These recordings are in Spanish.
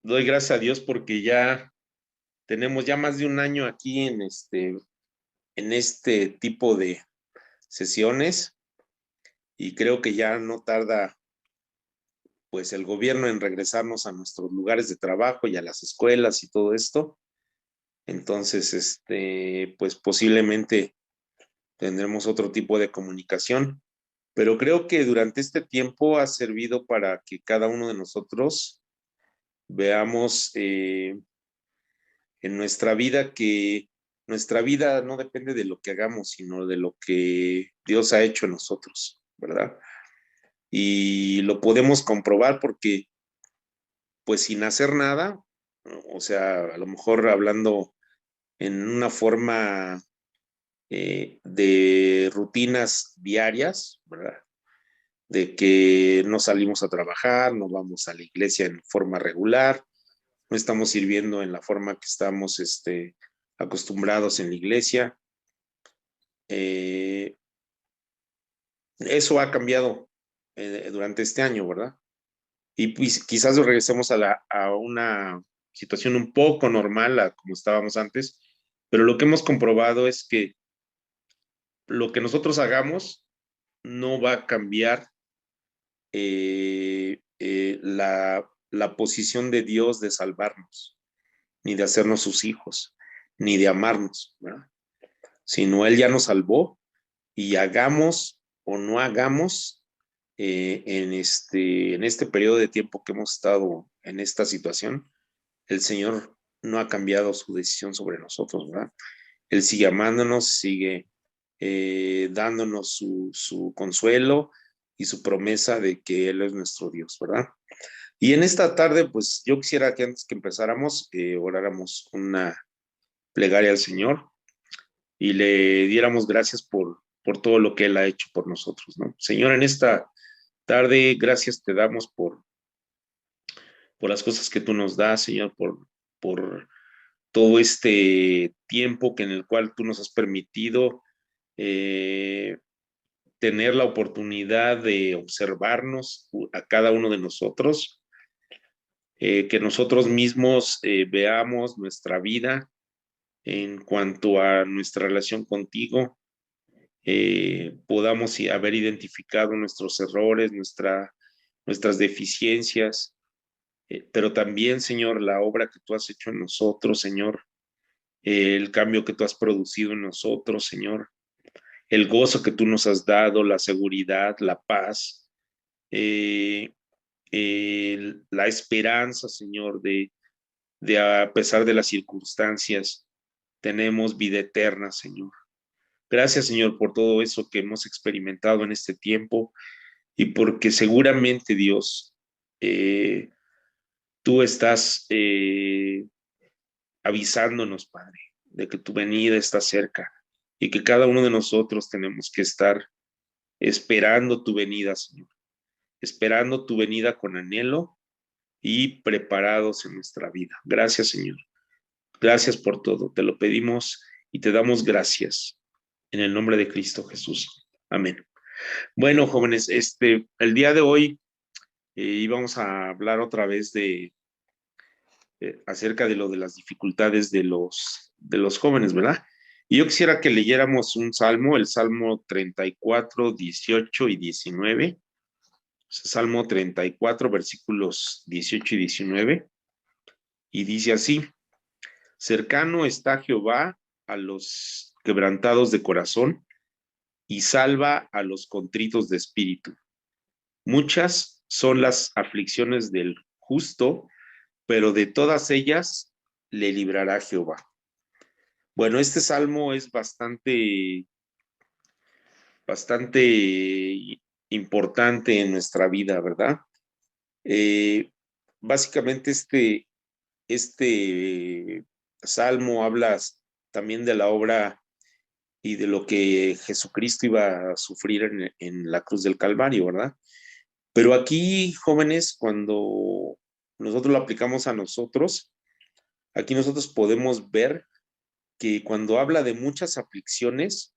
doy gracias a Dios porque ya tenemos ya más de un año aquí en este tipo de sesiones y creo que ya no tarda pues el gobierno en regresarnos a nuestros lugares de trabajo y a las escuelas y todo esto. Entonces, pues posiblemente tendremos otro tipo de comunicación, pero creo que durante este tiempo ha servido para que cada uno de nosotros veamos en nuestra vida que nuestra vida no depende de lo que hagamos, sino de lo que Dios ha hecho en nosotros, ¿verdad? Y lo podemos comprobar porque, pues sin hacer nada, o sea, a lo mejor hablando en una forma de rutinas diarias, ¿verdad? De que no salimos a trabajar, no vamos a la iglesia en forma regular, no estamos sirviendo en la forma que estamos acostumbrados en la iglesia. Eh, Eso ha cambiado durante este año, ¿verdad? Y pues, quizás regresemos a una situación un poco normal a como estábamos antes, pero lo que hemos comprobado es que lo que nosotros hagamos no va a cambiar la posición de Dios de salvarnos, ni de hacernos sus hijos, ni de amarnos, ¿verdad? Sino Él ya nos salvó y hagamos o no hagamos en este periodo de tiempo que hemos estado en esta situación, el Señor no ha cambiado su decisión sobre nosotros, ¿verdad? Él sigue amándonos, sigue dándonos su consuelo y su promesa de que Él es nuestro Dios, ¿verdad? Y en esta tarde, pues yo quisiera que antes que empezáramos, oráramos una plegaria al Señor y le diéramos gracias por todo lo que Él ha hecho por nosotros, ¿no? Señor, en esta tarde, gracias te damos por las cosas que tú nos das, Señor, por todo este tiempo que en el cual tú nos has permitido eh, tener la oportunidad de observarnos a cada uno de nosotros, que nosotros mismos veamos nuestra vida en cuanto a nuestra relación contigo, podamos haber identificado nuestros errores, nuestras deficiencias, pero también, Señor, la obra que tú has hecho en nosotros, Señor, el cambio que tú has producido en nosotros, Señor, el gozo que tú nos has dado, la seguridad, la paz, eh, la esperanza, Señor, de a pesar de las circunstancias, tenemos vida eterna, Señor. Gracias, Señor, por todo eso que hemos experimentado en este tiempo y porque seguramente, Dios, eh, tú estás avisándonos, Padre, de que tu venida está cerca y que cada uno de nosotros tenemos que estar esperando tu venida, Señor, esperando tu venida con anhelo y preparados en nuestra vida. Gracias, Señor. Gracias por todo. Te lo pedimos y te damos gracias en el nombre de Cristo Jesús. Amén. Bueno, jóvenes, el día de hoy íbamos a hablar otra vez acerca de lo de las dificultades de los jóvenes, ¿verdad? Y yo quisiera que leyéramos un salmo, el Salmo 34, 18 y 19. Salmo 34, versículos 18 y 19. Y dice así: cercano está Jehová a los quebrantados de corazón y salva a los contritos de espíritu. Muchas son las aflicciones del justo, pero de todas ellas le librará Jehová. Bueno, este salmo es bastante importante en nuestra vida, ¿verdad? Eh, Básicamente este salmo habla también de la obra y de lo que Jesucristo iba a sufrir en la cruz del Calvario, ¿verdad? Pero aquí, jóvenes, cuando nosotros lo aplicamos a nosotros, aquí nosotros podemos ver que cuando habla de muchas aflicciones,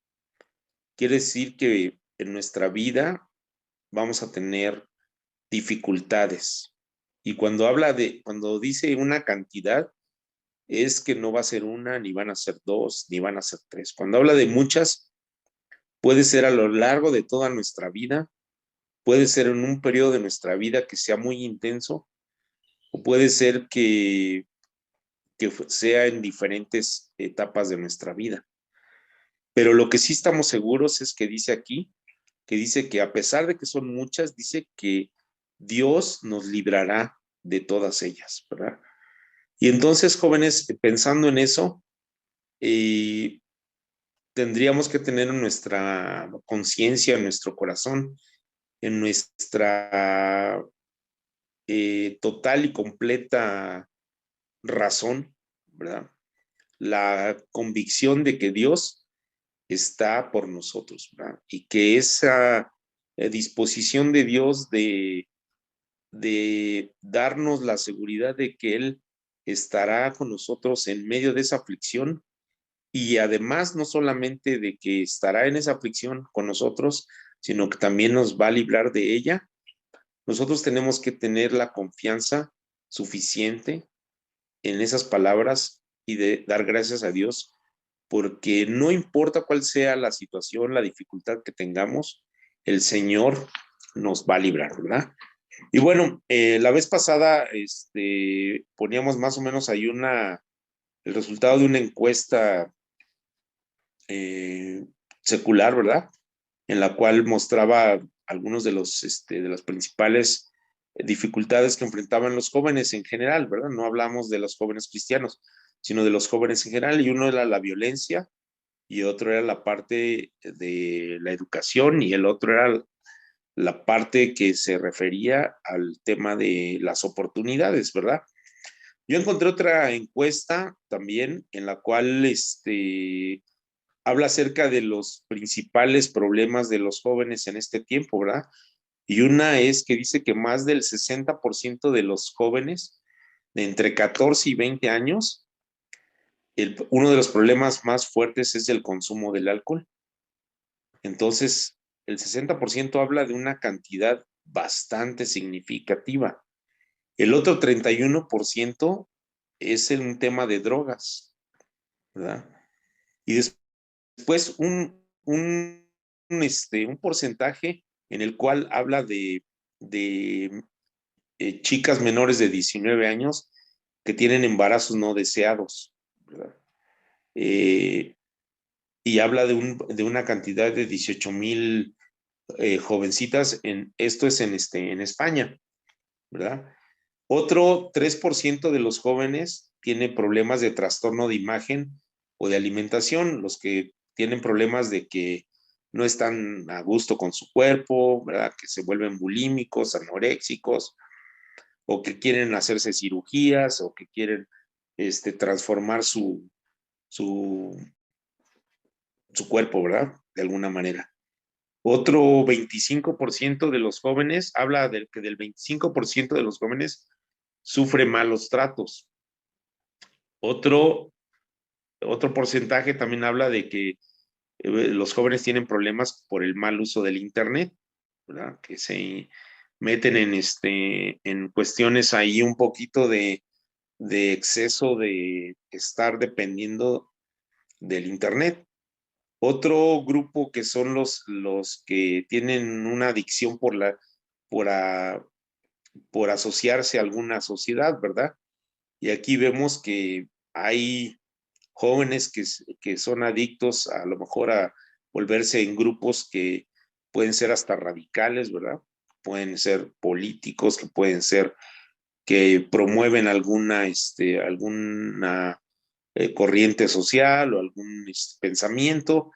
quiere decir que en nuestra vida vamos a tener dificultades Y cuando dice una cantidad, es que no va a ser una, ni van a ser dos, ni van a ser tres. Cuando habla de muchas, puede ser a lo largo de toda nuestra vida, puede ser en un periodo de nuestra vida que sea muy intenso, o puede ser que sea en diferentes etapas de nuestra vida. Pero lo que sí estamos seguros es que dice aquí, que dice que a pesar de que son muchas, dice que Dios nos librará de todas ellas, ¿verdad? Y entonces, jóvenes, pensando en eso, eh, tendríamos que tener en nuestra conciencia, en nuestro corazón, en nuestra total y completa razón, ¿verdad? La convicción de que Dios está por nosotros, ¿verdad? Y que esa disposición de Dios de darnos la seguridad de que Él estará con nosotros en medio de esa aflicción y además no solamente de que estará en esa aflicción con nosotros, sino que también nos va a librar de ella. Nosotros tenemos que tener la confianza suficiente en esas palabras y de dar gracias a Dios, porque no importa cuál sea la situación, la dificultad que tengamos, el Señor nos va a librar, ¿verdad? Y bueno, la vez pasada poníamos más o menos ahí el resultado de una encuesta eh, secular, ¿verdad? En la cual mostraba algunos de las principales dificultades que enfrentaban los jóvenes en general, ¿verdad? No hablamos de los jóvenes cristianos, sino de los jóvenes en general, y uno era la violencia, y otro era la parte de la educación, y el otro era la parte que se refería al tema de las oportunidades, ¿verdad? Yo encontré otra encuesta también en la cual habla acerca de los principales problemas de los jóvenes en este tiempo, ¿verdad? Y una es que dice que más del 60% de los jóvenes de entre 14 y 20 años, uno de los problemas más fuertes es el consumo del alcohol. Entonces, el 60% habla de una cantidad bastante significativa. El otro 31% es un tema de drogas, ¿verdad? Y después un porcentaje en el cual habla de chicas menores de 19 años que tienen embarazos no deseados, ¿verdad? Eh, y habla de una cantidad de 18,000 jovencitas, esto es en España, ¿verdad? Otro 3% de los jóvenes tiene problemas de trastorno de imagen o de alimentación, los que tienen problemas de que no están a gusto con su cuerpo, ¿verdad? Que se vuelven bulímicos, anoréxicos, o que quieren hacerse cirugías, o que quieren transformar su, su cuerpo, ¿verdad? De alguna manera. Otro 25% de los jóvenes, habla de que del 25% de los jóvenes sufre malos tratos. Otro, otro porcentaje también habla de que los jóvenes tienen problemas por el mal uso del Internet, ¿verdad? Que se meten en cuestiones ahí un poquito de exceso de estar dependiendo del Internet. Otro grupo que son los que tienen una adicción por, a, por asociarse a alguna sociedad, ¿verdad? Y aquí vemos que hay jóvenes que son adictos a lo mejor a volverse en grupos que pueden ser hasta radicales, ¿verdad? Pueden ser políticos, que pueden ser que promueven alguna corriente social o algún pensamiento.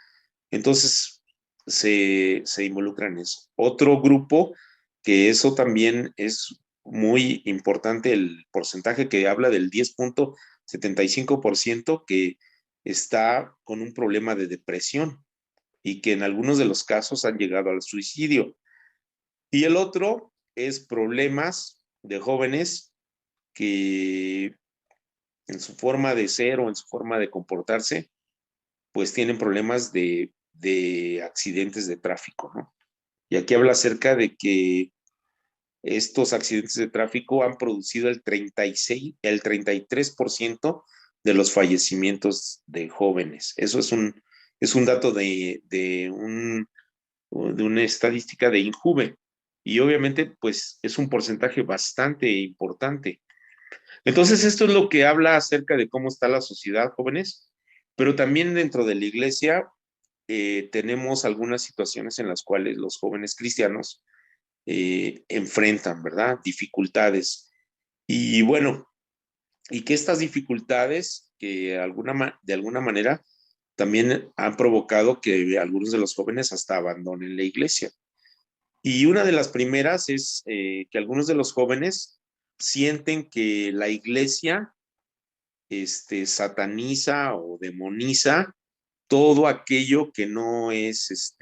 Entonces se involucra en eso. Otro grupo, que eso también es muy importante, el porcentaje que habla del 10,75% que está con un problema de depresión y que en algunos de los casos han llegado al suicidio. Y el otro es problemas de jóvenes que en su forma de ser o en su forma de comportarse, pues tienen problemas de accidentes de tráfico, ¿no? Y aquí habla acerca de que estos accidentes de tráfico han producido el 33% de los fallecimientos de jóvenes. Eso es un dato de una estadística de INJUVE. Y obviamente, pues es un porcentaje bastante importante. Entonces, esto es lo que habla acerca de cómo está la sociedad, jóvenes, pero también dentro de la iglesia tenemos algunas situaciones en las cuales los jóvenes cristianos enfrentan, ¿verdad? Dificultades. Y bueno, y que estas dificultades, que de alguna manera también han provocado que algunos de los jóvenes hasta abandonen la iglesia. Y una de las primeras es que algunos de los jóvenes sienten que la iglesia sataniza o demoniza todo aquello que no es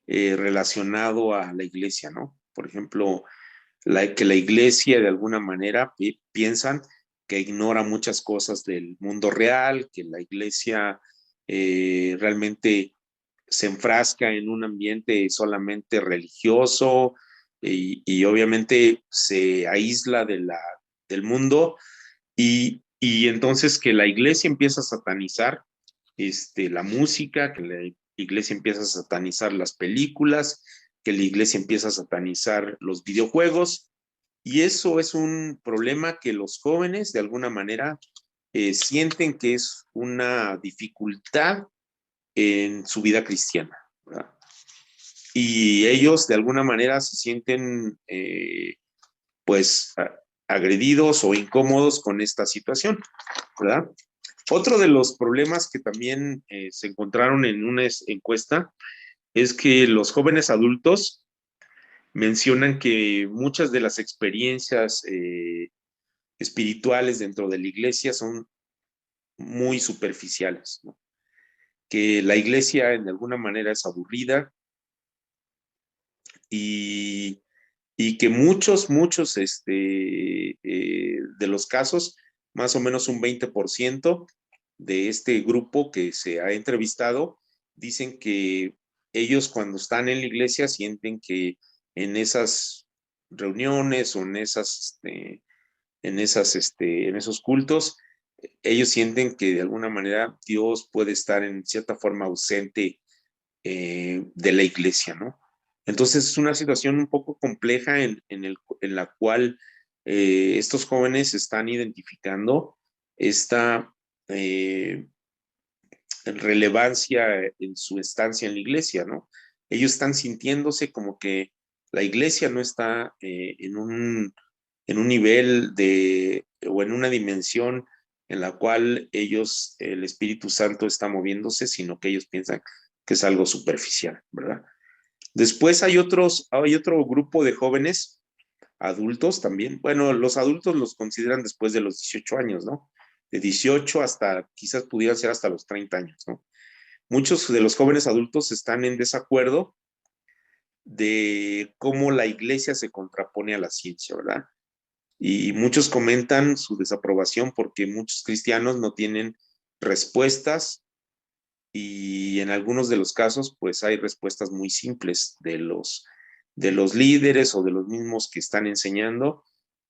relacionado a la iglesia, ¿no? Por ejemplo, que la iglesia de alguna manera piensan que ignora muchas cosas del mundo real, que la iglesia realmente se enfrasca en un ambiente solamente religioso y obviamente se aísla del mundo y entonces que la iglesia empieza a satanizar la música, que la iglesia empieza a satanizar las películas, que la iglesia empieza a satanizar los videojuegos y eso es un problema que los jóvenes de alguna manera sienten que es una dificultad en su vida cristiana, ¿verdad? Y ellos de alguna manera se sienten pues agredidos o incómodos con esta situación, ¿verdad? Otro de los problemas que también se encontraron en una encuesta es que los jóvenes adultos mencionan que muchas de las experiencias espirituales dentro de la iglesia son muy superficiales, ¿no? Que la iglesia de alguna manera es aburrida y, y que muchos de los casos, más o menos un 20% de este grupo que se ha entrevistado, dicen que ellos cuando están en la iglesia sienten que en esas reuniones o en esos cultos, ellos sienten que de alguna manera Dios puede estar en cierta forma ausente de la iglesia, ¿no? Entonces es una situación un poco compleja en la cual estos jóvenes están identificando esta relevancia en su estancia en la iglesia, ¿no? Ellos están sintiéndose como que la iglesia no está en un nivel o en una dimensión en la cual ellos, el Espíritu Santo está moviéndose, sino que ellos piensan que es algo superficial, ¿verdad? Después hay otro grupo de jóvenes adultos también. Bueno, los adultos los consideran después de los 18 años, ¿no? De 18 hasta, quizás pudieran ser hasta los 30 años, ¿no? Muchos de los jóvenes adultos están en desacuerdo de cómo la iglesia se contrapone a la ciencia, ¿verdad? Y muchos comentan su desaprobación porque muchos cristianos no tienen respuestas y en algunos de los casos pues hay respuestas muy simples de los líderes o de los mismos que están enseñando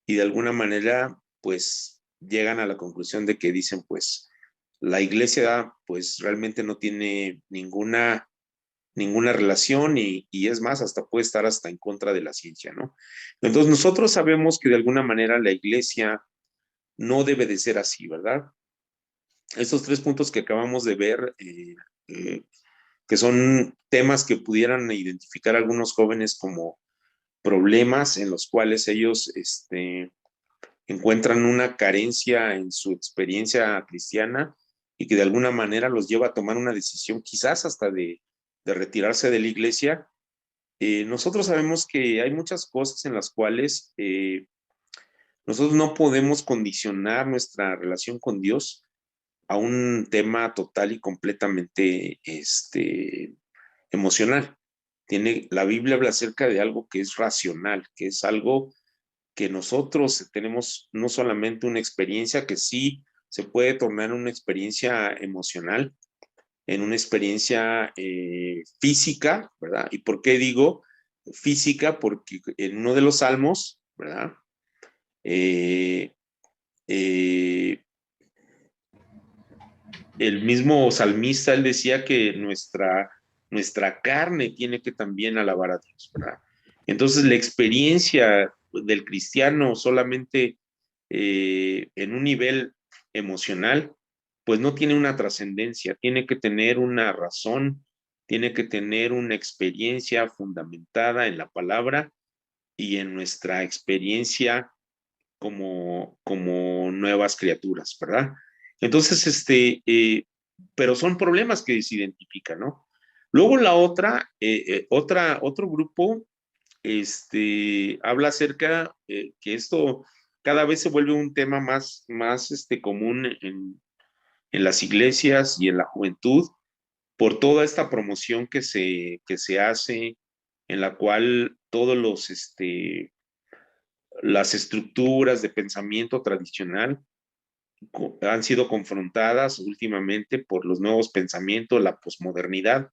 y de alguna manera pues llegan a la conclusión de que dicen pues la iglesia pues realmente no tiene ninguna relación y es más, hasta puede estar hasta en contra de la ciencia, ¿no? Entonces nosotros sabemos que de alguna manera la iglesia no debe de ser así, ¿verdad? Estos tres puntos que acabamos de ver, eh, que son temas que pudieran identificar a algunos jóvenes como problemas en los cuales ellos encuentran una carencia en su experiencia cristiana y que de alguna manera los lleva a tomar una decisión quizás hasta de retirarse de la iglesia. Nosotros sabemos que hay muchas cosas en las cuales nosotros no podemos condicionar nuestra relación con Dios a un tema total y completamente emocional. La Biblia habla acerca de algo que es racional, que es algo que nosotros tenemos no solamente una experiencia que sí se puede tornar una experiencia emocional, en una experiencia física, ¿verdad? ¿Y por qué digo física, porque en uno de los salmos, ¿verdad? Eh, eh, el mismo salmista, él decía que nuestra carne tiene que también alabar a Dios, ¿verdad? Entonces la experiencia del cristiano solamente en un nivel emocional, pues no tiene una trascendencia, tiene que tener una razón, tiene que tener una experiencia fundamentada en la palabra y en nuestra experiencia como nuevas criaturas, ¿verdad? Entonces, pero son problemas que se identifican, ¿no? Luego la otro grupo, habla acerca que esto cada vez se vuelve un tema más común en las iglesias y en la juventud por toda esta promoción que se hace, en la cual todos las estructuras de pensamiento tradicional han sido confrontadas últimamente por los nuevos pensamientos, la posmodernidad,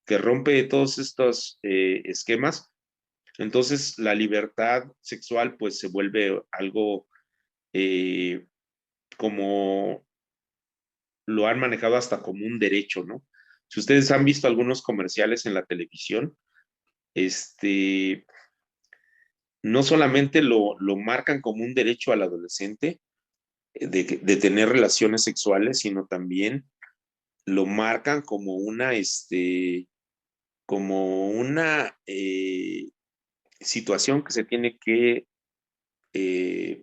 que rompe todos estos esquemas. Entonces, la libertad sexual pues se vuelve algo eh, como lo han manejado hasta como un derecho, ¿no? Si ustedes han visto algunos comerciales en la televisión, no solamente lo marcan como un derecho al adolescente de tener relaciones sexuales, sino también lo marcan como una situación que se tiene que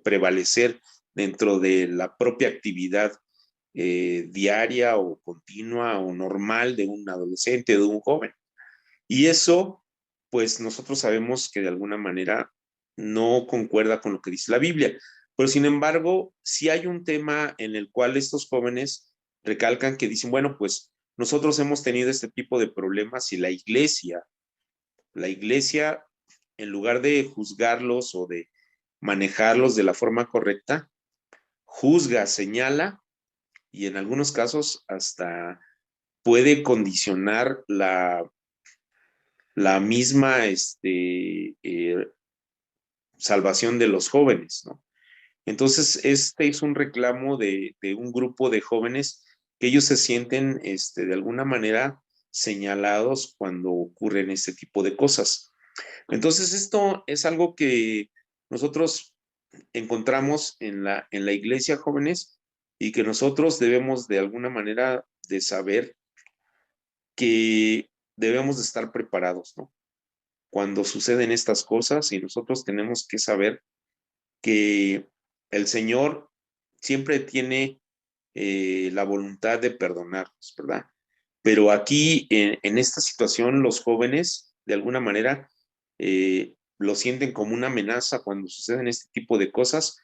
prevalecer dentro de la propia actividad diaria o continua o normal de un adolescente, de un joven. Y eso, pues nosotros sabemos que de alguna manera no concuerda con lo que dice la Biblia. Pero sin embargo, sí hay un tema en el cual estos jóvenes recalcan que dicen, bueno, pues nosotros hemos tenido este tipo de problemas y la iglesia, en lugar de juzgarlos o de manejarlos de la forma correcta, juzga, señala y en algunos casos hasta puede condicionar la misma salvación de los jóvenes, ¿no? Entonces, este es un reclamo de un grupo de jóvenes que ellos se sienten de alguna manera señalados cuando ocurren este tipo de cosas. Entonces, esto es algo que nosotros encontramos en la iglesia, jóvenes, y que nosotros debemos de alguna manera de saber que debemos de estar preparados, ¿no? Cuando suceden estas cosas y nosotros tenemos que saber que el Señor siempre tiene la voluntad de perdonarnos, ¿verdad? Pero aquí, en esta situación, los jóvenes, de alguna manera, lo sienten como una amenaza cuando suceden este tipo de cosas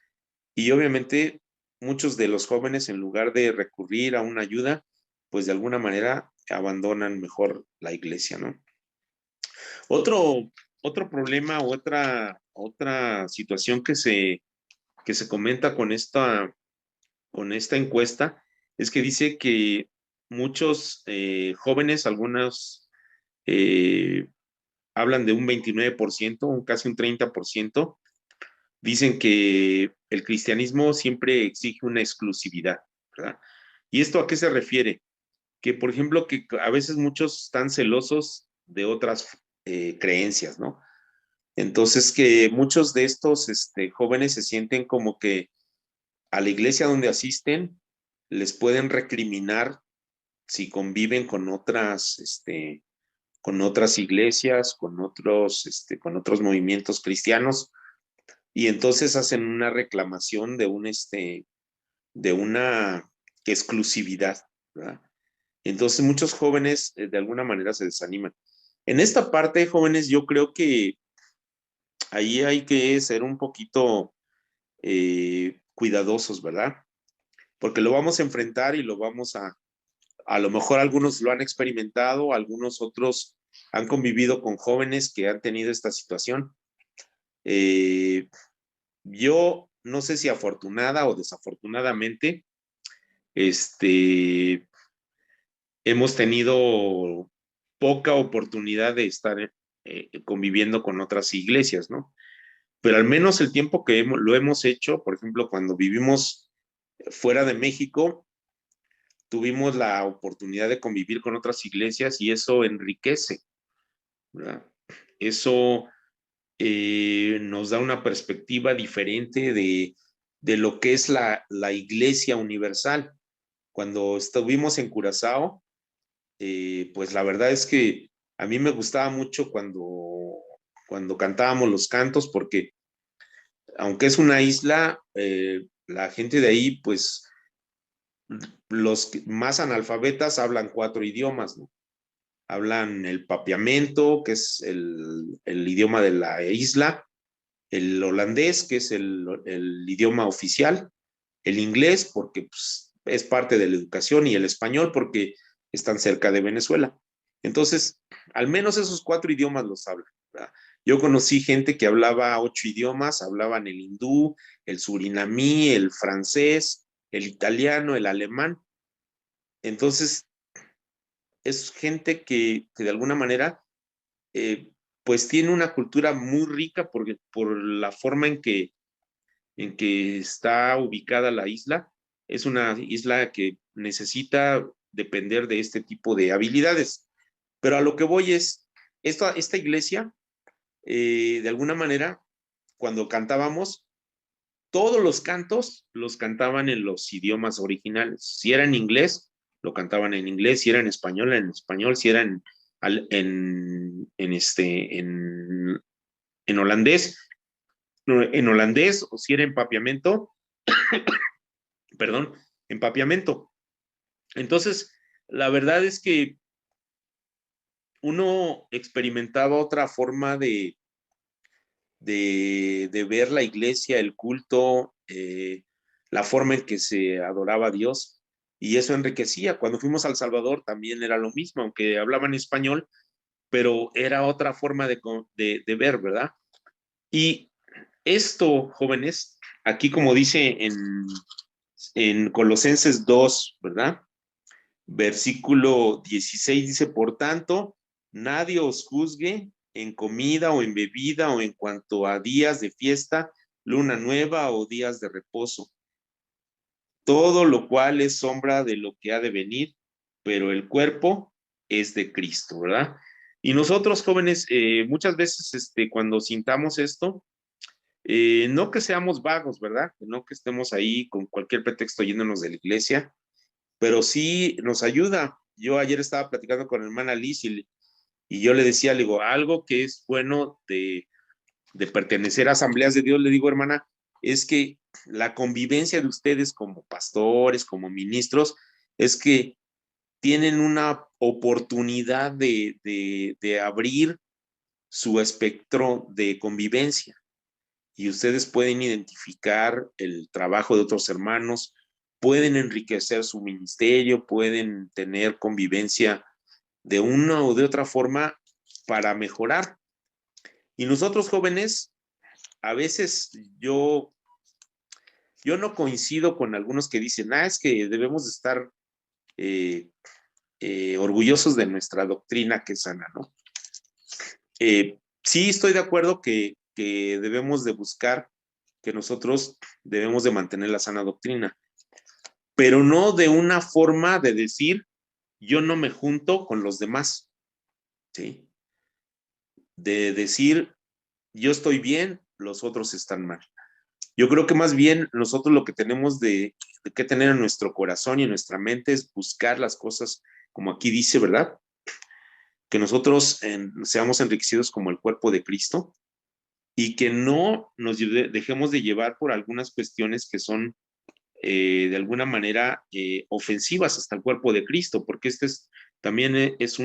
y obviamente muchos de los jóvenes, en lugar de recurrir a una ayuda, pues de alguna manera abandonan mejor la iglesia, ¿no? Otro, otro problema, otra situación que se comenta con esta encuesta es que dice que muchos jóvenes, algunos eh, hablan de un 29%, casi un 30%, dicen que el cristianismo siempre exige una exclusividad, ¿verdad? ¿Y esto a qué se refiere? Que, por ejemplo, que a veces muchos están celosos de otras creencias, ¿no? Entonces, que muchos de estos jóvenes se sienten como que a la iglesia donde asisten les pueden recriminar si conviven con otras iglesias, con otros movimientos cristianos, y entonces hacen una reclamación de una exclusividad, ¿verdad? Entonces muchos jóvenes de alguna manera se desaniman. En esta parte, jóvenes, yo creo que ahí hay que ser un poquito cuidadosos, ¿verdad? Porque lo vamos a enfrentar y lo vamos a lo mejor algunos lo han experimentado, algunos otros han convivido con jóvenes que han tenido esta situación. Eh, yo no sé si afortunada o desafortunadamente, hemos tenido poca oportunidad de estar conviviendo con otras iglesias, ¿no? Pero al menos el tiempo que lo hemos hecho, por ejemplo, cuando vivimos fuera de México, tuvimos la oportunidad de convivir con otras iglesias y eso enriquece, ¿verdad? Eso nos da una perspectiva diferente de lo que es la iglesia universal. Cuando estuvimos en Curazao, pues la verdad es que a mí me gustaba mucho cuando cantábamos los cantos, porque aunque es una isla, la gente de ahí, pues los más analfabetas hablan 4 idiomas, ¿no? Hablan el papiamento, que es el idioma de la isla, el holandés, que es el idioma oficial, el inglés, porque pues, es parte de la educación, y el español, porque están cerca de Venezuela. Entonces, al menos esos 4 idiomas los hablan, ¿verdad? Yo conocí gente que hablaba 8 idiomas, hablaban el hindú, el surinamí, el francés, el italiano, el alemán. Entonces, es gente que de alguna manera, eh, pues tiene una cultura muy rica por la forma en que está ubicada la isla. Es una isla que necesita depender de este tipo de habilidades. Pero a lo que voy es, esta iglesia, de alguna manera, cuando cantábamos, todos los cantos los cantaban en los idiomas originales. Si era en inglés, lo cantaban en inglés; si era en español; si era en holandés, no, en holandés; o si era en papiamento, perdón, en papiamento. Entonces, la verdad es que uno experimentaba otra forma de ver la iglesia, el culto, la forma en que se adoraba a Dios, y eso enriquecía. Cuando fuimos a El Salvador también era lo mismo, aunque hablaban español, pero era otra forma de ver, ¿verdad? Y esto, jóvenes, aquí como dice en Colosenses 2, ¿verdad? Versículo 16 dice: por tanto, nadie os juzgue en comida o en bebida, o en cuanto a días de fiesta, luna nueva o días de reposo, todo lo cual es sombra de lo que ha de venir, pero el cuerpo es de Cristo, ¿verdad? Y nosotros, jóvenes, muchas veces, cuando sintamos esto, no que seamos vagos, ¿verdad? No que estemos ahí con cualquier pretexto yéndonos de la iglesia, pero sí nos ayuda. Yo ayer estaba platicando con la hermana Liz, y yo le decía, le digo, algo que es bueno de pertenecer a asambleas de Dios, le digo, hermana, es que la convivencia de ustedes como pastores, como ministros, es que tienen una oportunidad de abrir su espectro de convivencia, y ustedes pueden identificar el trabajo de otros hermanos, pueden enriquecer su ministerio, pueden tener convivencia de una o de otra forma para mejorar. Y nosotros, jóvenes, a veces yo no coincido con algunos que dicen, es que debemos de estar eh, orgullosos de nuestra doctrina que es sana, ¿no? Sí estoy de acuerdo que debemos de buscar, que nosotros debemos de mantener la sana doctrina, pero no de una forma de decir, yo no me junto con los demás, ¿sí? De decir, yo estoy bien, los otros están mal. Yo creo que más bien nosotros lo que tenemos de que tener en nuestro corazón y en nuestra mente es buscar las cosas, como aquí dice, ¿verdad? Que nosotros seamos enriquecidos como el cuerpo de Cristo, y que no nos dejemos de llevar por algunas cuestiones que son de alguna manera ofensivas hasta el cuerpo de Cristo, porque también es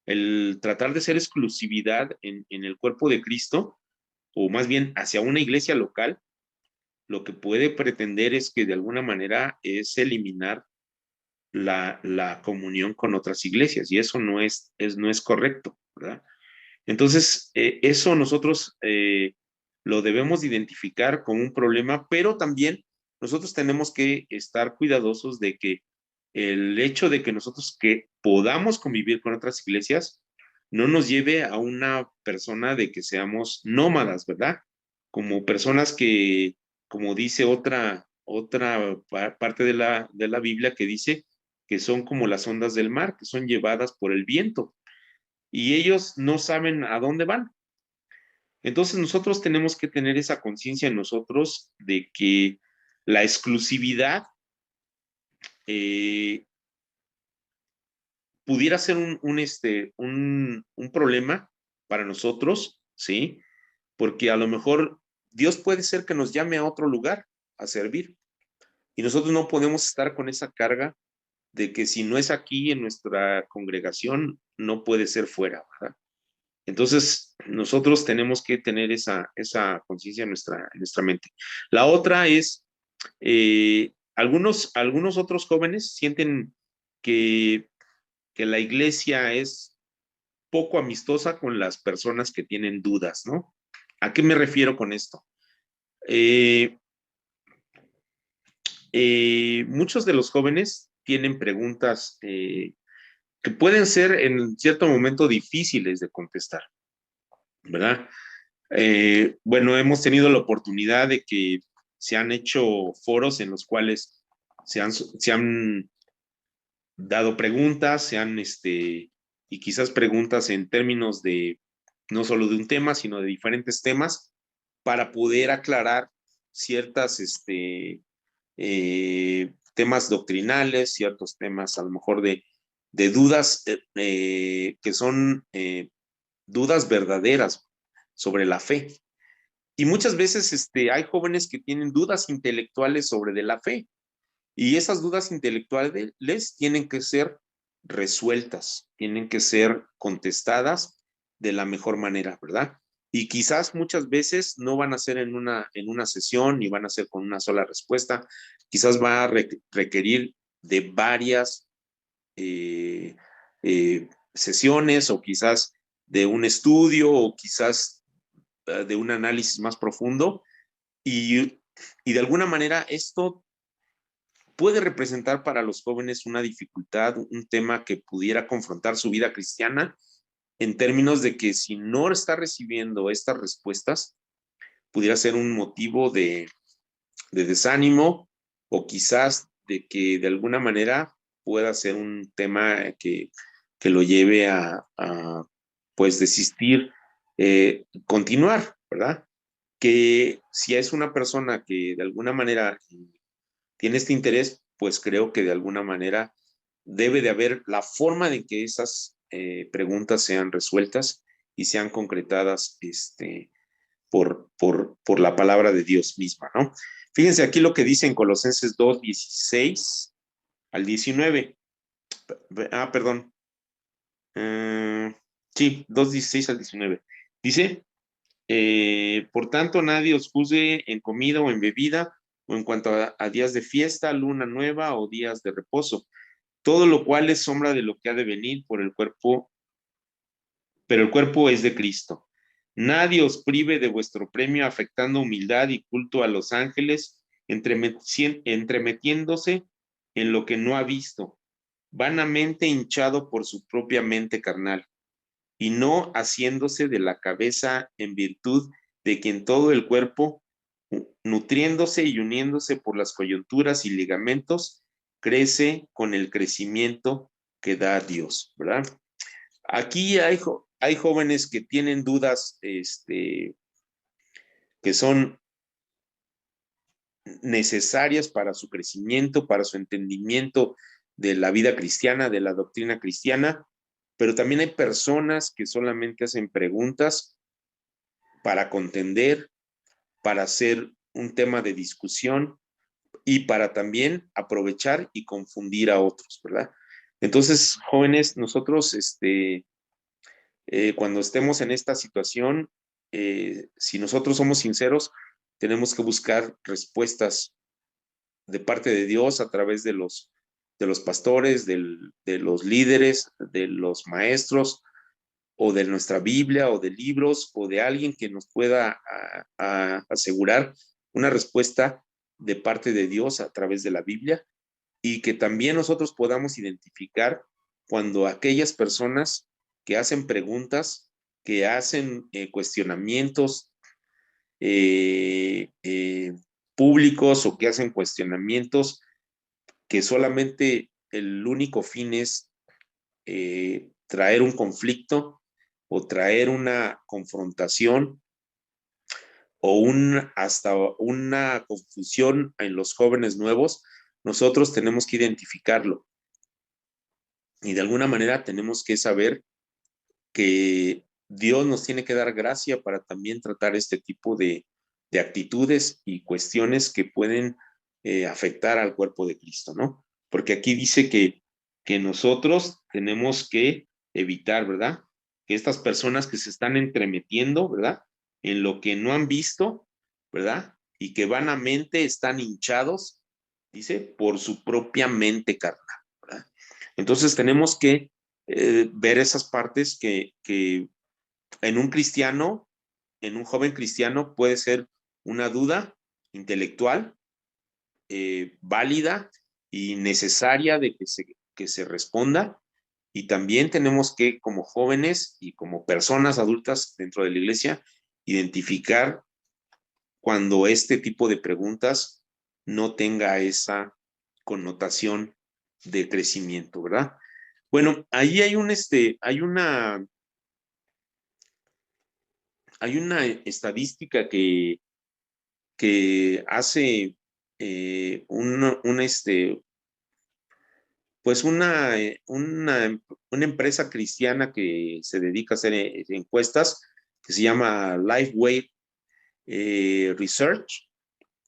el tratar de ser exclusividad en el cuerpo de Cristo, o más bien hacia una iglesia local, lo que puede pretender es que de alguna manera es eliminar la comunión con otras iglesias, y eso no es correcto, ¿verdad? Entonces, eso nosotros lo debemos identificar como un problema, pero también nosotros tenemos que estar cuidadosos de que el hecho de que nosotros que podamos convivir con otras iglesias no nos lleve a una persona de que seamos nómadas, ¿verdad? Como personas que, como dice otra parte de la Biblia que dice que son como las ondas del mar, que son llevadas por el viento y ellos no saben a dónde van. Entonces nosotros tenemos que tener esa conciencia en nosotros de que la exclusividad eh, pudiera ser un problema para nosotros, ¿sí? Porque a lo mejor Dios puede ser que nos llame a otro lugar a servir y nosotros no podemos estar con esa carga de que si no es aquí en nuestra congregación, no puede ser fuera, ¿verdad? Entonces, nosotros tenemos que tener esa conciencia en nuestra mente. La otra es, algunos otros jóvenes sienten que, que la iglesia es poco amistosa con las personas que tienen dudas, ¿no? ¿A qué me refiero con esto? Eh, muchos de los jóvenes tienen preguntas que pueden ser en cierto momento difíciles de contestar, ¿verdad? Bueno, hemos tenido la oportunidad de que se han hecho foros en los cuales se han dado preguntas, y quizás preguntas en términos de no solo de un tema, sino de diferentes temas, para poder aclarar ciertas, temas doctrinales, ciertos temas a lo mejor de dudas que son dudas verdaderas sobre la fe. Y muchas veces hay jóvenes que tienen dudas intelectuales sobre de la fe y esas dudas intelectuales tienen que ser resueltas, tienen que ser contestadas de la mejor manera, ¿verdad? Y quizás muchas veces no van a ser en una sesión ni van a ser con una sola respuesta, quizás va a requerir de varias eh, sesiones o quizás de un estudio o quizás de un análisis más profundo y de alguna manera esto puede representar para los jóvenes una dificultad, un tema que pudiera confrontar su vida cristiana en términos de que si no está recibiendo estas respuestas, pudiera ser un motivo de desánimo o quizás de que de alguna manera pueda ser un tema que lo lleve pues desistir, continuar, ¿verdad? Que si es una persona que de alguna manera tiene este interés, pues creo que de alguna manera debe de haber la forma de que esas preguntas sean resueltas y sean concretadas por la palabra de Dios misma, ¿no? Fíjense aquí lo que dice en Colosenses 2, 16 al 19. Perdón. Uh, sí, 2, 16 al 19. Dice, por tanto, nadie os juzgue en comida o en bebida, o en cuanto a días de fiesta, luna nueva o días de reposo, todo lo cual es sombra de lo que ha de venir por el cuerpo, pero el cuerpo es de Cristo. Nadie os prive de vuestro premio afectando humildad y culto a los ángeles, entremetiéndose en lo que no ha visto, vanamente hinchado por su propia mente carnal, y no haciéndose de la cabeza en virtud de quien todo el cuerpo, nutriéndose y uniéndose por las coyunturas y ligamentos, crece con el crecimiento que da Dios, ¿verdad? Aquí hay jóvenes que tienen dudas, que son necesarias para su crecimiento, para su entendimiento de la vida cristiana, de la doctrina cristiana, pero también hay personas que solamente hacen preguntas para contender, para hacer un tema de discusión y para también aprovechar y confundir a otros, ¿verdad? Entonces, jóvenes, nosotros, cuando estemos en esta situación, si nosotros somos sinceros, tenemos que buscar respuestas de parte de Dios a través de los pastores, de los líderes, de los maestros, o de nuestra Biblia, o de libros, o de alguien que nos pueda asegurar una respuesta de parte de Dios a través de la Biblia, y que también nosotros podamos identificar cuando aquellas personas que hacen preguntas, que hacen cuestionamientos públicos o que hacen cuestionamientos que solamente el único fin es traer un conflicto o traer una confrontación o hasta una confusión en los jóvenes nuevos, nosotros tenemos que identificarlo y de alguna manera tenemos que saber que Dios nos tiene que dar gracia para también tratar este tipo de actitudes y cuestiones que pueden afectar al cuerpo de Cristo, ¿no? Porque aquí dice que nosotros tenemos que evitar, ¿verdad? Que estas personas que se están entremetiendo, ¿verdad? En lo que no han visto, ¿verdad? Y que vanamente están hinchados, dice, por su propia mente carnal, ¿verdad? Entonces tenemos que ver esas partes que en un cristiano, en un joven cristiano puede ser una duda intelectual válida y necesaria de que se responda. Y también tenemos que, como jóvenes y como personas adultas dentro de la iglesia, identificar cuando este tipo de preguntas no tenga esa connotación de crecimiento, ¿verdad? Bueno, ahí hay una estadística que hace pues una empresa cristiana que se dedica a hacer encuestas, que se llama Lifeway Research,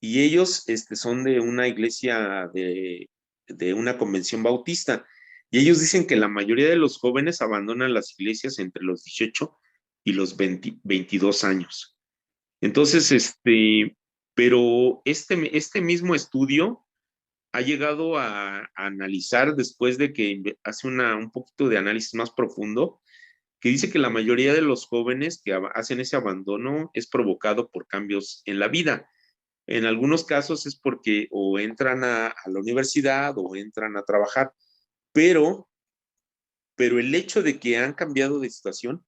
y ellos son de una iglesia de una convención bautista, y ellos dicen que la mayoría de los jóvenes abandonan las iglesias entre los 18 y los 22 años. Entonces, pero este mismo estudio ha llegado a analizar después de que hace un poquito de análisis más profundo, que dice que la mayoría de los jóvenes que hacen ese abandono es provocado por cambios en la vida. En algunos casos es porque o entran a la universidad o entran a trabajar, pero, pero el hecho de que han cambiado de situación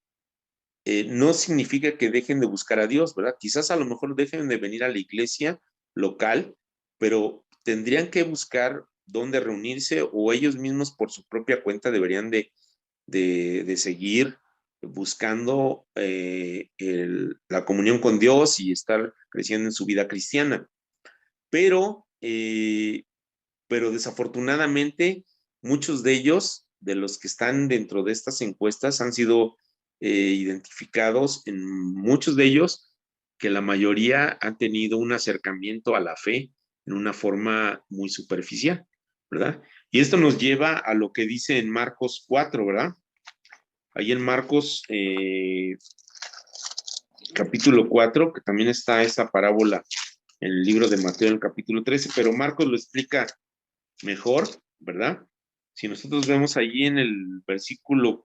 no significa que dejen de buscar a Dios, ¿verdad? Quizás a lo mejor dejen de venir a la iglesia local, pero tendrían que buscar dónde reunirse o ellos mismos por su propia cuenta deberían de seguir buscando la comunión con Dios y estar creciendo en su vida cristiana. Pero, pero desafortunadamente muchos de ellos, de los que están dentro de estas encuestas, han sido identificados en muchos de ellos que la mayoría han tenido un acercamiento a la fe en una forma muy superficial, ¿verdad? Y esto nos lleva a lo que dice en Marcos 4, ¿verdad? Ahí en Marcos capítulo 4, que también está esta parábola en el libro de Mateo en el capítulo 13, pero Marcos lo explica mejor, ¿verdad? Si nosotros vemos allí en el versículo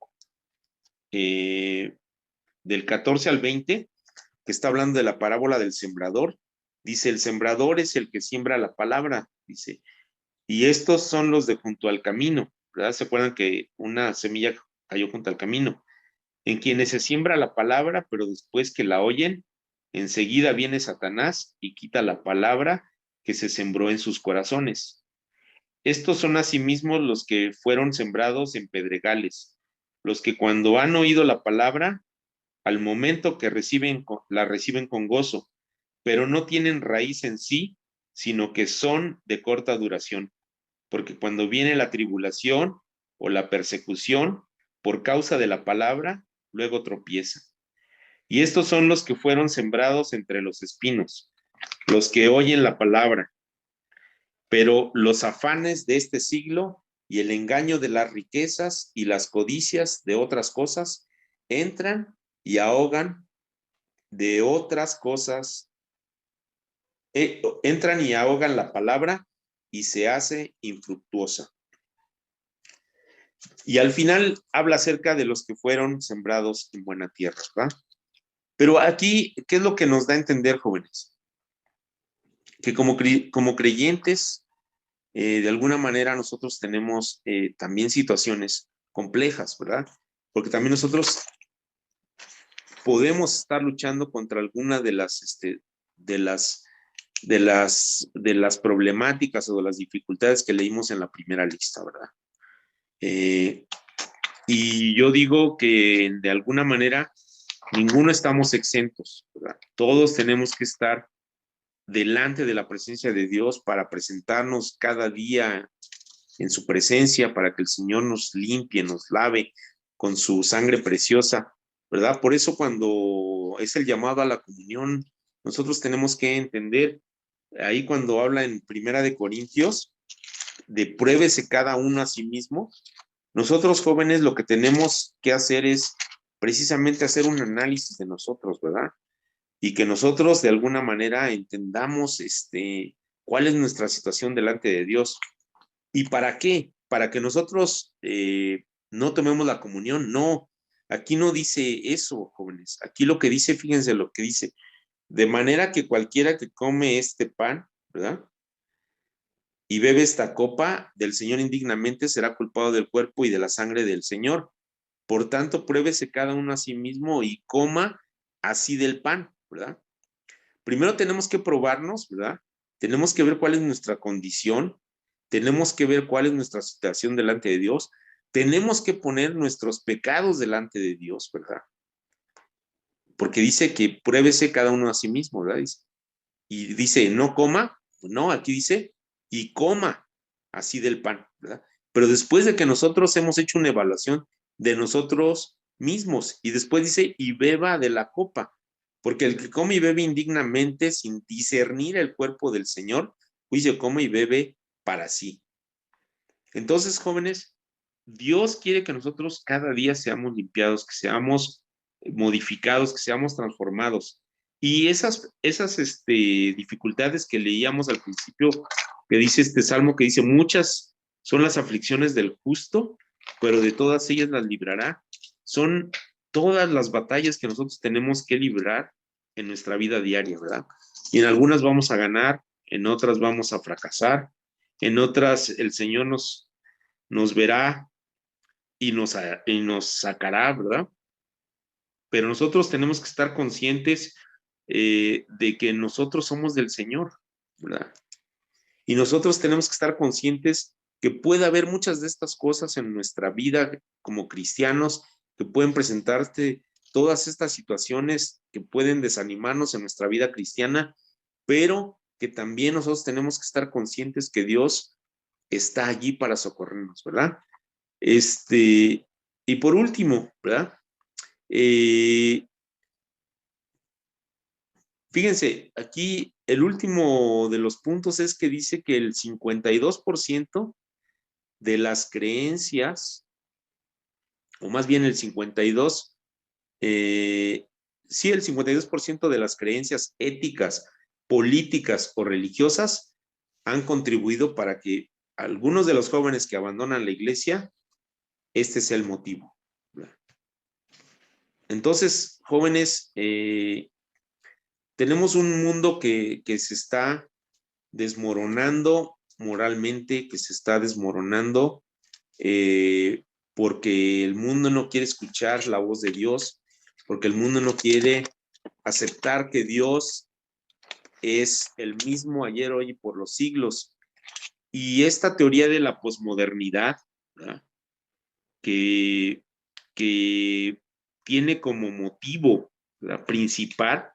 del 14 al 20, que está hablando de la parábola del sembrador, dice, el sembrador es el que siembra la palabra, dice, y estos son los de junto al camino, ¿verdad? ¿Se acuerdan que una semilla cayó junto al camino? En quienes se siembra la palabra, pero después que la oyen, enseguida viene Satanás y quita la palabra que se sembró en sus corazones. Estos son asimismo los que fueron sembrados en pedregales, los que cuando han oído la palabra, al momento que la reciben con gozo, pero no tienen raíz en sí, sino que son de corta duración, porque cuando viene la tribulación o la persecución por causa de la palabra, luego tropiezan. Y estos son los que fueron sembrados entre los espinos, los que oyen la palabra, pero los afanes de este siglo y el engaño de las riquezas y las codicias de otras cosas entran y ahogan de otras cosas, entran y ahogan la palabra y se hace infructuosa. Y al final habla acerca de los que fueron sembrados en buena tierra, ¿verdad? Pero aquí, ¿qué es lo que nos da a entender, jóvenes? Que como creyentes, de alguna manera nosotros tenemos también situaciones complejas, ¿verdad? porque también nosotros podemos estar luchando contra alguna de las problemáticas o de las dificultades que leímos en la primera lista, ¿verdad? Y yo digo que de alguna manera ninguno estamos exentos, ¿verdad? Todos tenemos que estar delante de la presencia de Dios para presentarnos cada día en su presencia, para que el Señor nos limpie, nos lave con su sangre preciosa, ¿verdad? Por eso cuando es el llamado a la comunión, nosotros tenemos que entender, ahí cuando habla en Primera de Corintios, de pruébese cada uno a sí mismo, nosotros jóvenes lo que tenemos que hacer es precisamente hacer un análisis de nosotros, ¿verdad? Y que nosotros de alguna manera entendamos cuál es nuestra situación delante de Dios. ¿Y para qué? Para que nosotros no tomemos la comunión. No, aquí no dice eso, jóvenes. Aquí lo que dice, fíjense lo que dice, de manera que cualquiera que come este pan, ¿verdad? Y bebe esta copa del Señor indignamente será culpado del cuerpo y de la sangre del Señor. Por tanto, pruébese cada uno a sí mismo y coma así del pan, ¿verdad? Primero tenemos que probarnos, ¿verdad? Tenemos que ver cuál es nuestra condición, tenemos que ver cuál es nuestra situación delante de Dios, tenemos que poner nuestros pecados delante de Dios, ¿verdad? Porque dice que pruébese cada uno a sí mismo, ¿verdad? Y dice, no coma, no, aquí dice, y coma así del pan, ¿verdad? Pero después de que nosotros hemos hecho una evaluación de nosotros mismos, y después dice, y beba de la copa, porque el que come y bebe indignamente sin discernir el cuerpo del Señor, juicio come y bebe para sí. Entonces, jóvenes, Dios quiere que nosotros cada día seamos limpiados, que seamos modificados, que seamos transformados. Y esas dificultades que leíamos al principio, que dice este salmo, que dice, muchas son las aflicciones del justo, pero de todas ellas las librará. Son todas las batallas que nosotros tenemos que librar en nuestra vida diaria, ¿verdad? Y en algunas vamos a ganar, en otras vamos a fracasar, en otras el Señor nos verá y nos sacará, ¿verdad? Pero nosotros tenemos que estar conscientes de que nosotros somos del Señor, ¿verdad? Y nosotros tenemos que estar conscientes que puede haber muchas de estas cosas en nuestra vida como cristianos que pueden presentarte todas estas situaciones que pueden desanimarnos en nuestra vida cristiana, pero que también nosotros tenemos que estar conscientes que Dios está allí para socorrernos, ¿verdad? Y por último, ¿verdad? Eh, Fíjense, aquí el último de los puntos es que dice que el 52% de las creencias, o más bien el 52, sí, el 52% de las creencias éticas, políticas o religiosas han contribuido para que algunos de los jóvenes que abandonan la iglesia, este sea el motivo. Entonces, jóvenes, tenemos un mundo que se está desmoronando moralmente, que se está desmoronando porque el mundo no quiere escuchar la voz de Dios, porque el mundo no quiere aceptar que Dios es el mismo ayer, hoy y por los siglos. Y esta teoría de la posmodernidad, ¿verdad? que, que tiene como motivo, ¿verdad?, principal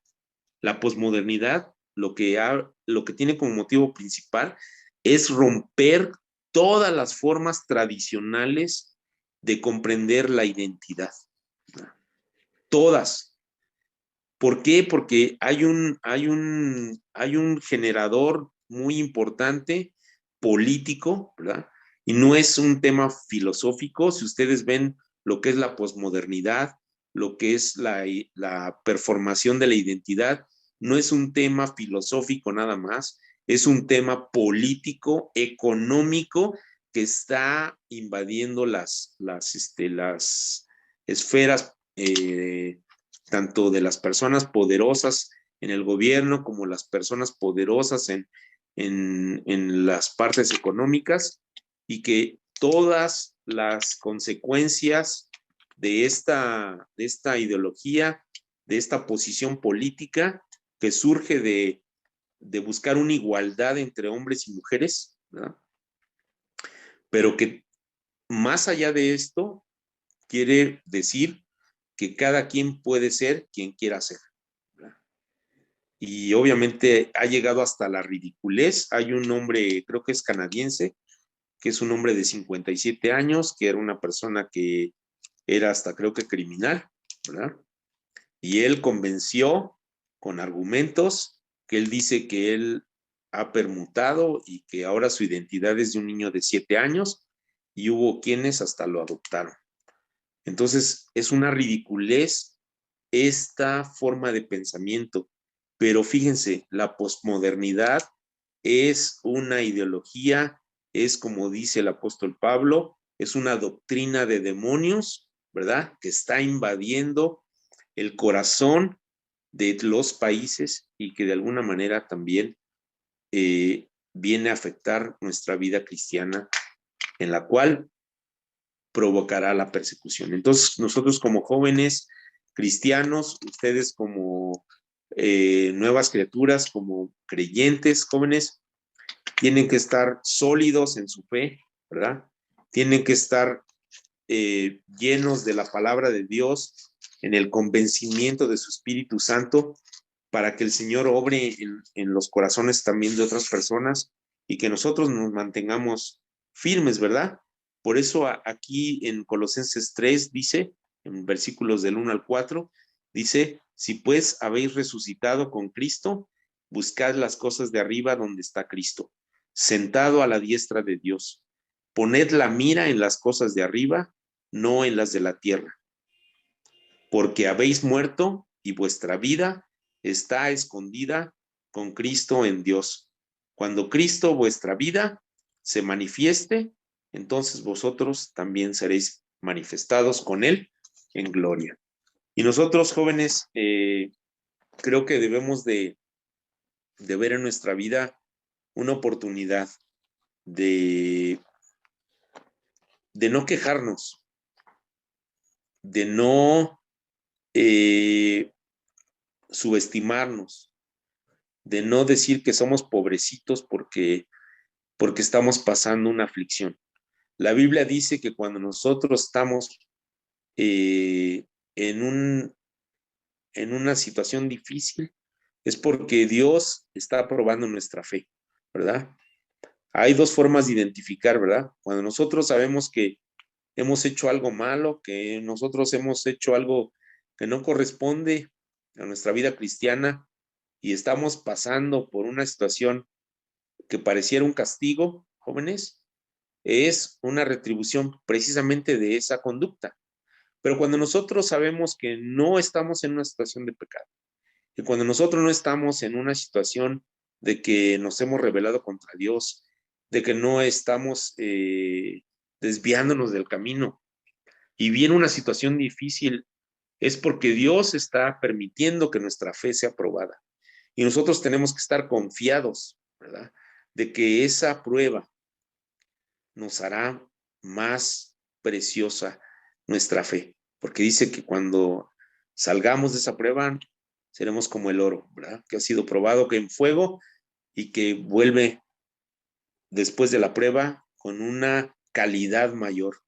la posmodernidad, lo que tiene como motivo principal es romper todas las formas tradicionales de comprender la identidad. Todas. ¿Por qué? Porque hay un generador muy importante político, ¿verdad? Y no es un tema filosófico. Si ustedes ven lo que es la posmodernidad, lo que es la performación de la identidad, no es un tema filosófico nada más, es un tema político, económico, que está invadiendo las esferas tanto de las personas poderosas en el gobierno como las personas poderosas en las partes económicas, y que todas las consecuencias de esta ideología, de esta posición política que surge de buscar una igualdad entre hombres y mujeres, ¿verdad? Pero que más allá de esto, quiere decir que cada quien puede ser quien quiera ser, ¿verdad? Y obviamente ha llegado hasta la ridiculez. Hay un hombre, creo que es canadiense, que es un hombre de 57 años, que era una persona que era hasta creo que criminal, ¿verdad? Y él convenció con argumentos que él dice que él ha permutado y que ahora su identidad es de un niño de 7 años y hubo quienes hasta lo adoptaron. Entonces, es una ridiculez esta forma de pensamiento. Pero fíjense, la posmodernidad es una ideología, es como dice el apóstol Pablo, es una doctrina de demonios, ¿verdad? Que está invadiendo el corazón de los países y que de alguna manera también viene a afectar nuestra vida cristiana, en la cual provocará la persecución. Entonces, nosotros como jóvenes cristianos, ustedes como nuevas criaturas, como creyentes jóvenes, tienen que estar sólidos en su fe, ¿verdad? Tienen que estar llenos de la palabra de Dios, en el convencimiento de su Espíritu Santo, para que el Señor obre en los corazones también de otras personas y que nosotros nos mantengamos firmes, ¿verdad? Por eso aquí en Colosenses 3 dice, en versículos del 1 al 4, dice, si pues habéis resucitado con Cristo, buscad las cosas de arriba donde está Cristo, sentado a la diestra de Dios. Poned la mira en las cosas de arriba, no en las de la tierra, porque habéis muerto y vuestra vida está escondida con Cristo en Dios. Cuando Cristo, vuestra vida, se manifieste, entonces vosotros también seréis manifestados con Él en gloria. Y nosotros, jóvenes, creo que debemos de ver en nuestra vida una oportunidad de, de no quejarnos, de no subestimarnos, de no decir que somos pobrecitos porque estamos pasando una aflicción. La Biblia dice que cuando nosotros estamos eh, en, en una situación difícil, es porque Dios está probando nuestra fe, ¿verdad? Hay dos formas de identificar, ¿verdad? Cuando nosotros sabemos que hemos hecho algo malo, que nosotros hemos hecho algo que no corresponde a nuestra vida cristiana y estamos pasando por una situación que pareciera un castigo, jóvenes, es una retribución precisamente de esa conducta. Pero cuando nosotros sabemos que no estamos en una situación de pecado, que cuando nosotros no estamos en una situación de que nos hemos rebelado contra Dios, de que no estamos desviándonos del camino y viene una situación difícil, es porque Dios está permitiendo que nuestra fe sea probada. Y nosotros tenemos que estar confiados, ¿verdad? De que esa prueba nos hará más preciosa nuestra fe, porque dice que cuando salgamos de esa prueba seremos como el oro, ¿verdad? Que ha sido probado que en fuego y que vuelve después de la prueba con una calidad mayor.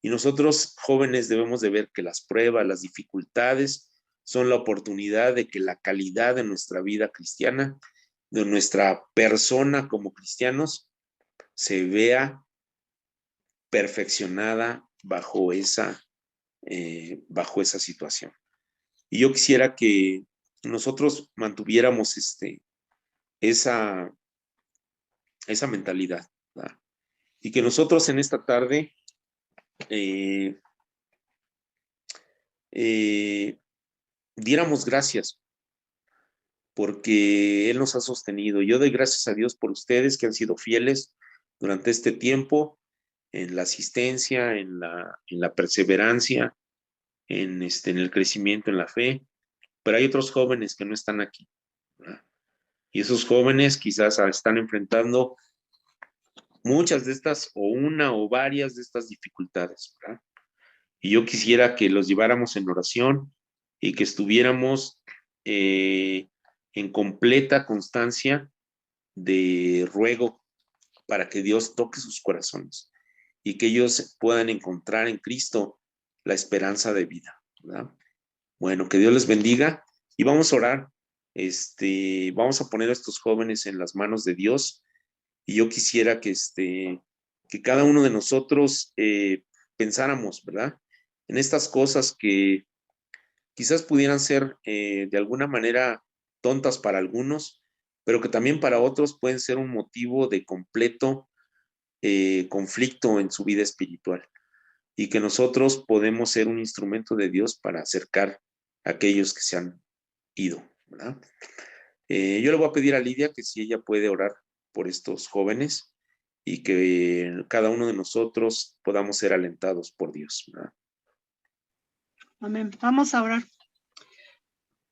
Y nosotros jóvenes debemos de ver que las pruebas, las dificultades son la oportunidad de que la calidad de nuestra vida cristiana, de nuestra persona como cristianos, se vea perfeccionada bajo esa situación. Y yo quisiera que nosotros mantuviéramos esa, esa mentalidad, ¿verdad? Y que nosotros en esta tarde eh, eh, diéramos gracias porque Él nos ha sostenido. Yo doy gracias a Dios por ustedes que han sido fieles durante este tiempo en la asistencia, en la perseverancia, en el crecimiento en la fe, pero hay otros jóvenes que no están aquí, ¿verdad? Y esos jóvenes quizás están enfrentando muchas de estas o una o varias de estas dificultades, ¿verdad? Y yo quisiera que los lleváramos en oración y que estuviéramos en completa constancia de ruego para que Dios toque sus corazones y que ellos puedan encontrar en Cristo la esperanza de vida, ¿verdad? Bueno, que Dios les bendiga y vamos a orar. Vamos a poner a estos jóvenes en las manos de Dios y yo quisiera que cada uno de nosotros pensáramos, ¿verdad? En estas cosas que quizás pudieran ser de alguna manera tontas para algunos, pero que también para otros pueden ser un motivo de completo conflicto en su vida espiritual y que nosotros podemos ser un instrumento de Dios para acercar a aquellos que se han ido, ¿verdad? Yo le voy a pedir a Lidia que si ella puede orar por estos jóvenes y que cada uno de nosotros podamos ser alentados por Dios, ¿verdad? Amén. Vamos a orar.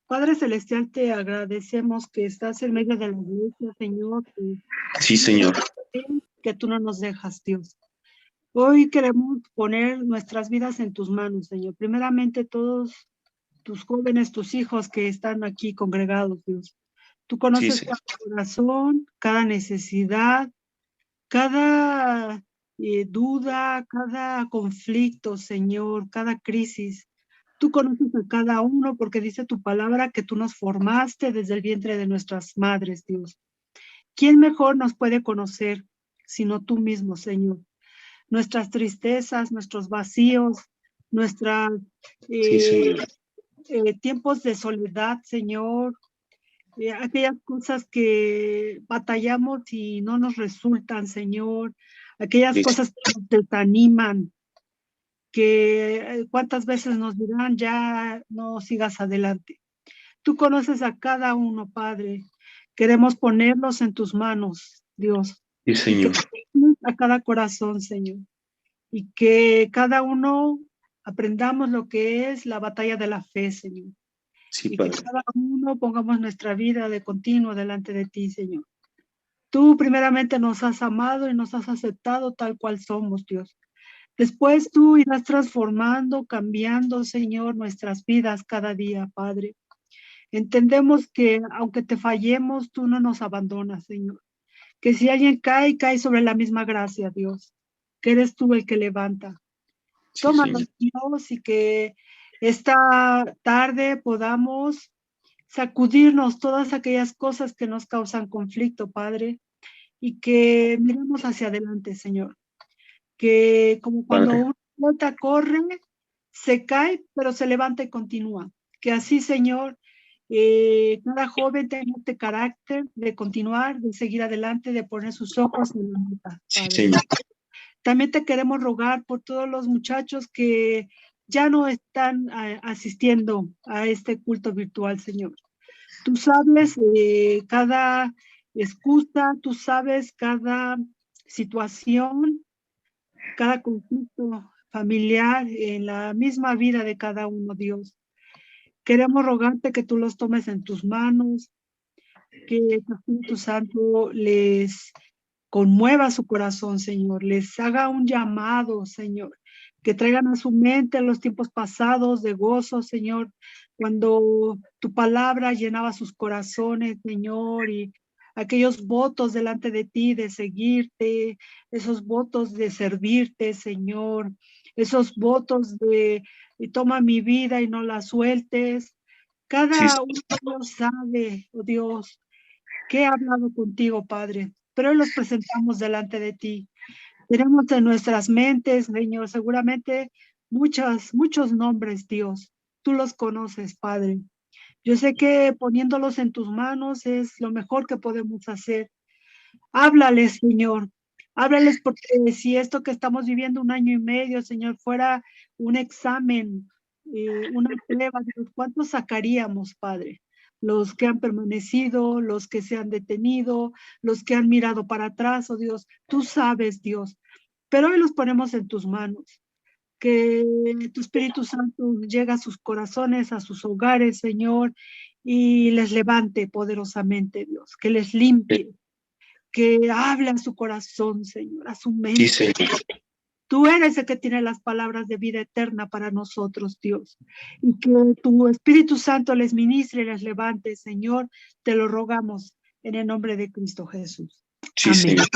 Padre Celestial, te agradecemos que estás en medio de la iglesia, Señor. Sí, Señor. Que tú no nos dejas, Dios. Hoy queremos poner nuestras vidas en tus manos, Señor. Primeramente, todos tus jóvenes, tus hijos que están aquí congregados, Dios. Tú conoces Sí, cada corazón, cada necesidad, cada duda, cada conflicto, Señor, cada crisis. Tú conoces a cada uno porque dice tu palabra que tú nos formaste desde el vientre de nuestras madres, Dios. ¿Quién mejor nos puede conocer sino tú mismo, Señor? Nuestras tristezas, nuestros vacíos, nuestros Señor. tiempos de soledad, Señor, aquellas cosas que batallamos y no nos resultan, Señor, aquellas cosas que nos desaniman, que cuántas veces nos dirán, ya no sigas adelante. Tú conoces a cada uno, Padre. Queremos ponerlos en tus manos, Dios. Sí, Señor. A cada corazón, Señor. Y que cada uno aprendamos lo que es la batalla de la fe, Señor. Sí, Y que Padre. cada uno pongamos nuestra vida de continuo delante de ti, Señor. Tú primeramente nos has amado y nos has aceptado tal cual somos, Dios. Después tú irás transformando, cambiando, Señor, nuestras vidas cada día, Padre. Entendemos que aunque te fallemos, tú no nos abandonas, Señor. Que si alguien cae, cae sobre la misma gracia, Dios. Que eres tú el que levanta. Sí, Tómanos, Señor. Dios, y que esta tarde podamos sacudirnos todas aquellas cosas que nos causan conflicto, Padre, y que miremos hacia adelante, Señor. Que como cuando Padre. una pelota corre, se cae, pero se levanta y continúa. Que así, Señor, cada joven tenga este carácter de continuar, de seguir adelante, de poner sus ojos en la meta, Sí, Padre. Señor. También te queremos rogar por todos los muchachos que ya no están asistiendo a este culto virtual, Señor. Tú sabes cada excusa, tú sabes cada situación, cada conflicto familiar en la misma vida de cada uno, Dios. Queremos rogarte que tú los tomes en tus manos, que tu Espíritu Santo les conmueva su corazón, Señor, les haga un llamado, Señor, que traigan a su mente los tiempos pasados de gozo, Señor, cuando tu palabra llenaba sus corazones, Señor, y aquellos votos delante de ti de seguirte, esos votos de servirte, Señor, esos votos de toma mi vida y no la sueltes. Sí, Cada uno sabe, oh Dios, que he hablado contigo, Padre, pero hoy los presentamos delante de ti. Tenemos en nuestras mentes, Señor, seguramente muchos nombres, Dios. Tú los conoces, Padre. Yo sé que poniéndolos en tus manos es lo mejor que podemos hacer. Háblales, Señor. Háblales porque si esto que estamos viviendo 1 año y medio, Señor, fuera un examen, una prueba, Dios, ¿cuántos sacaríamos, Padre? Los que han permanecido, los que se han detenido, los que han mirado para atrás, oh Dios, tú sabes, Dios. Pero hoy los ponemos en tus manos. Que tu Espíritu Santo llegue a sus corazones, a sus hogares, Señor, y les levante poderosamente, Dios, que les limpie, que hable a su corazón, Señor, a su sí, mente, Señor. Tú eres el que tiene las palabras de vida eterna para nosotros, Dios. Y que tu Espíritu Santo les ministre y les levante, Señor. Te lo rogamos en el nombre de Cristo Jesús. Sí, Amén. Señor.